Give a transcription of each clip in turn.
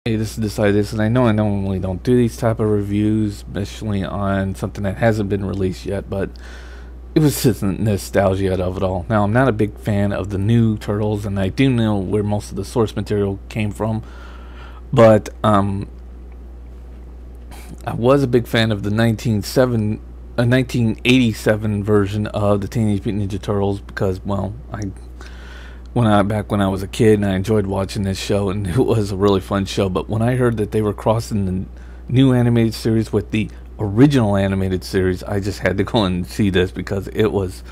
Hey, this is Decided, and I know I normally don't do these type of reviews, especially on something that hasn't been released yet, but it was just the nostalgia of it all. Now, I'm not a big fan of the new Turtles, and I do know where most of the source material came from, but I was a big fan of the 1987 version of the Teenage Mutant Ninja Turtles because, well, back when I was a kid, and I enjoyed watching this show, and it was a really fun show. But when I heard that they were crossing the new animated series with the original animated series, I just had to go and see this because it was,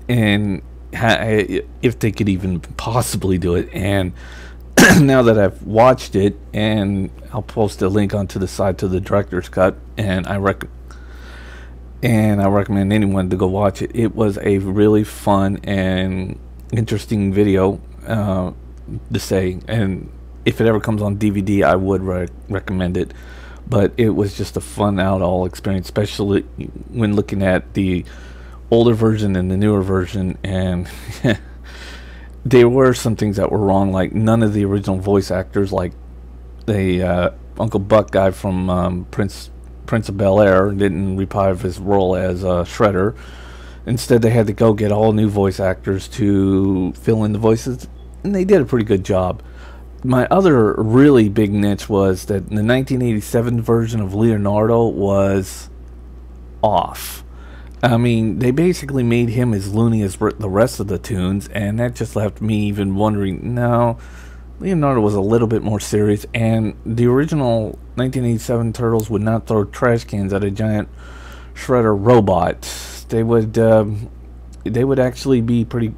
and if they could even possibly do it. And now that I've watched it, and I'll post a link onto the side to the director's cut, and I recommend anyone to go watch it. It was a really fun and interesting video to say, and if it ever comes on DVD, I would recommend it. But it was just a fun all experience, especially when looking at the older version and the newer version. And there were some things that were wrong, like none of the original voice actors, like the Uncle Buck guy from Prince of Bel-Air, didn't reprise his role as Shredder. Instead, they had to go get all new voice actors to fill in the voices, and they did a pretty good job. My other really big niche was that the 1987 version of Leonardo was off. I mean, they basically made him as loony as the rest of the tunes, and that just left me even wondering, no, Leonardo was a little bit more serious, and the original 1987 Turtles would not throw trash cans at a giant Shredder robot. They would actually be pretty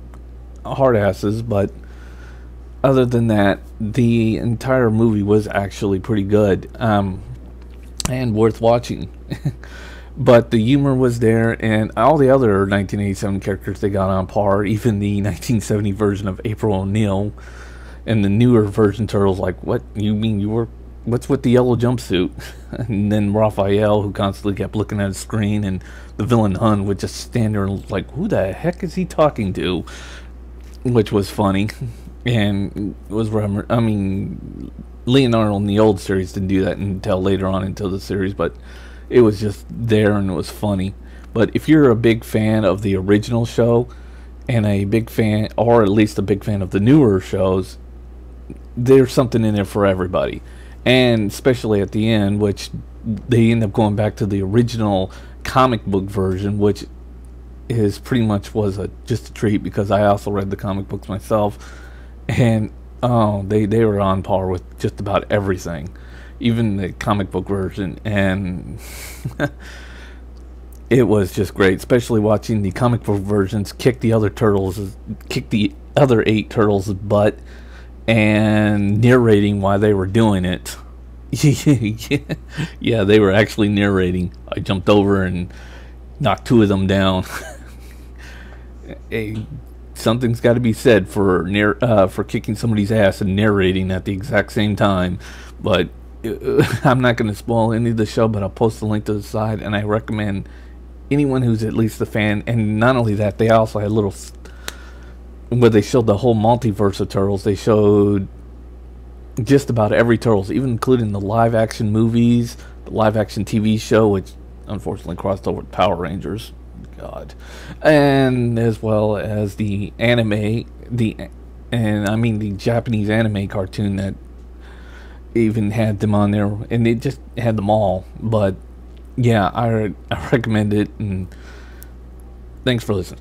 hard asses, but other than that, the entire movie was actually pretty good and worth watching. But the humor was there, and all the other 1987 characters, they got on par. Even the 1970 version of April O'Neil and the newer version Turtles, like, what you mean you were? What's with the yellow jumpsuit? And then Raphael, who constantly kept looking at the screen, and the villain Hun would just stand there and like, who the heck is he talking to? Which was funny. And it was, I mean, Leonardo in the old series didn't do that until later on into the series, but it was just there and it was funny. But if you're a big fan of the original show, and a big fan, or at least a big fan of the newer shows, there's something in there for everybody. And especially at the end, which they end up going back to the original comic book version, which is pretty much was just a treat, because I also read the comic books myself, and oh, they were on par with just about everything, even the comic book version. And it was just great, especially watching the comic book versions kick the other 8 turtles' butt and narrating while they were doing it. Yeah, they were actually narrating. I jumped over and knocked 2 of them down. Hey, something's got to be said for kicking somebody's ass and narrating at the exact same time. But I'm not going to spoil any of the show, but I'll post the link to the side, and I recommend anyone who's at least a fan. And not only that, they also had little where they showed the whole multiverse of Turtles. They showed just about every Turtles, even including the live action movies, the live action TV show, which unfortunately crossed over with Power Rangers, God, and as well as the anime, the Japanese anime cartoon that even had them on there, and it just had them all. But yeah, I recommend it, and thanks for listening.